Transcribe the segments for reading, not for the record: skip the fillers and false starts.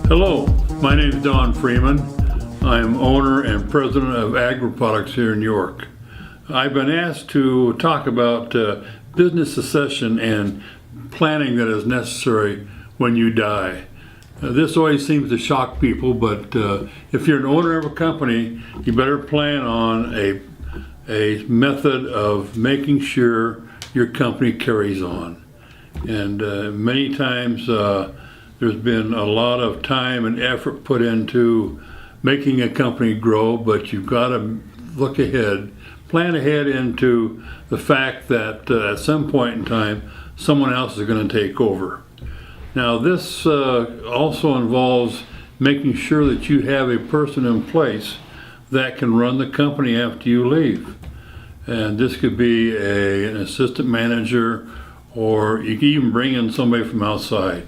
Hello, my name is Don Freeman. I am owner and president of Agri-Products here in York. I've been asked to talk about business succession and planning that is necessary when you die. This always seems to shock people, but if you're an owner of a company, you better plan on a method of making sure your company carries on. And many times there's been a lot of time and effort put into making a company grow, but you've got to look ahead, plan ahead into the fact that at some point in time, someone else is going to take over. Now this also involves making sure that you have a person in place that can run the company after you leave. And this could be an assistant manager, or you can even bring in somebody from outside.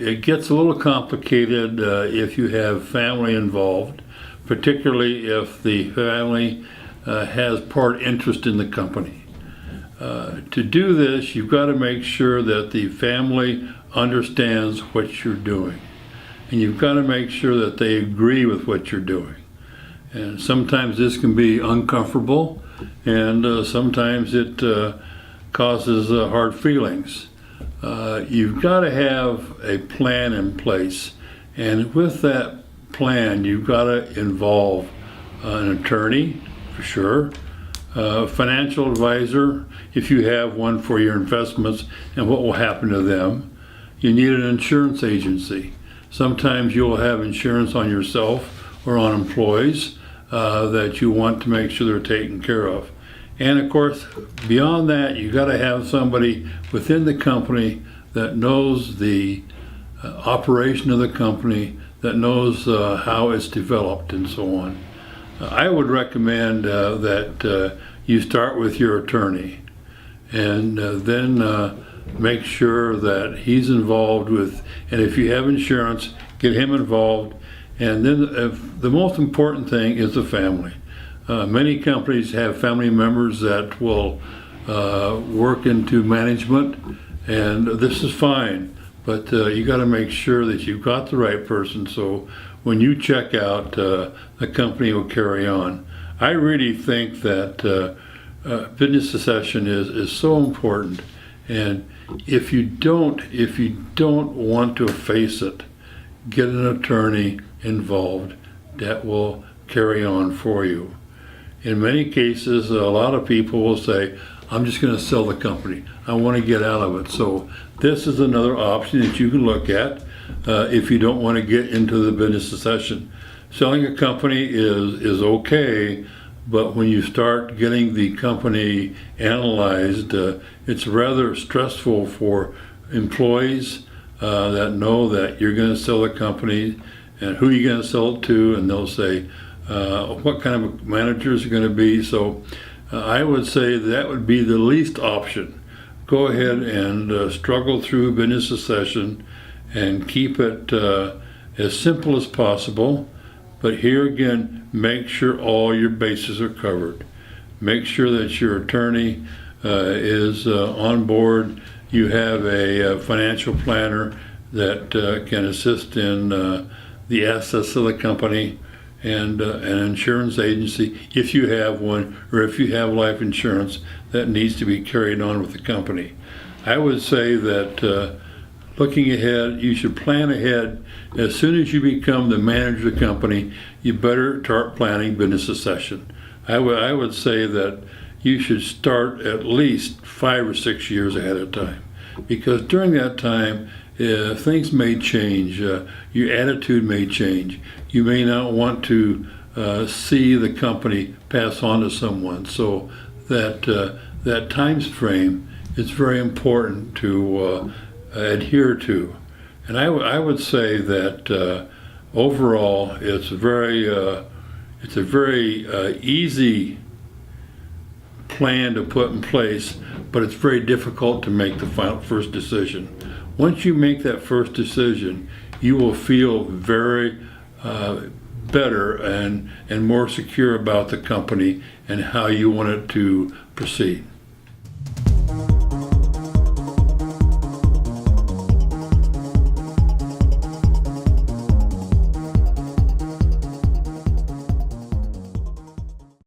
It gets a little complicated if you have family involved, particularly if the family has part interest in the company. To do this, you've got to make sure that the family understands what you're doing. And you've got to make sure that they agree with what you're doing. And sometimes this can be uncomfortable, and sometimes it causes hard feelings. You've got to have a plan in place, and with that plan you've got to involve an attorney for sure, a financial advisor if you have one for your investments and what will happen to them. You need an insurance agency. Sometimes you'll have insurance on yourself or on employees that you want to make sure they're taken care of. And of course, beyond that, you got to have somebody within the company that knows the operation of the company, that knows how it's developed and so on. I would recommend that you start with your attorney, and then make sure that he's involved with, and if you have insurance, get him involved. And then the most important thing is the family. Many companies have family members that will work into management, and this is fine, but you got to make sure that you've got the right person, so when you check out, the company will carry on. I really think that business succession is so important, and if you don't want to face it, get an attorney involved that will carry on for you. In many cases, a lot of people will say, I'm just going to sell the company. I want to get out of it. So this is another option that you can look at if you don't want to get into the business succession. Selling a company is okay, but when you start getting the company analyzed, it's rather stressful for employees that know that you're going to sell the company and who you're going to sell it to, and they'll say, what kind of managers are going to be. So I would say that would be the least option. Go ahead and struggle through business succession and keep it as simple as possible. But here again, make sure all your bases are covered. Make sure that your attorney is on board. You have a financial planner that can assist in the assets of the company, and an insurance agency if you have one, or if you have life insurance that needs to be carried on with the company. I would say that looking ahead, you should plan ahead. As soon as you become the manager of the company, you better start planning business succession. I would say that you should start at least 5 or 6 years ahead of time, because during that time things may change, your attitude may change. You may not want to see the company pass on to someone, so that time frame is very important to adhere to. And I would say that overall it's a very easy plan to put in place, but it's very difficult to make the first decision. Once you make that first decision, you will feel very better and more secure about the company and how you want it to proceed.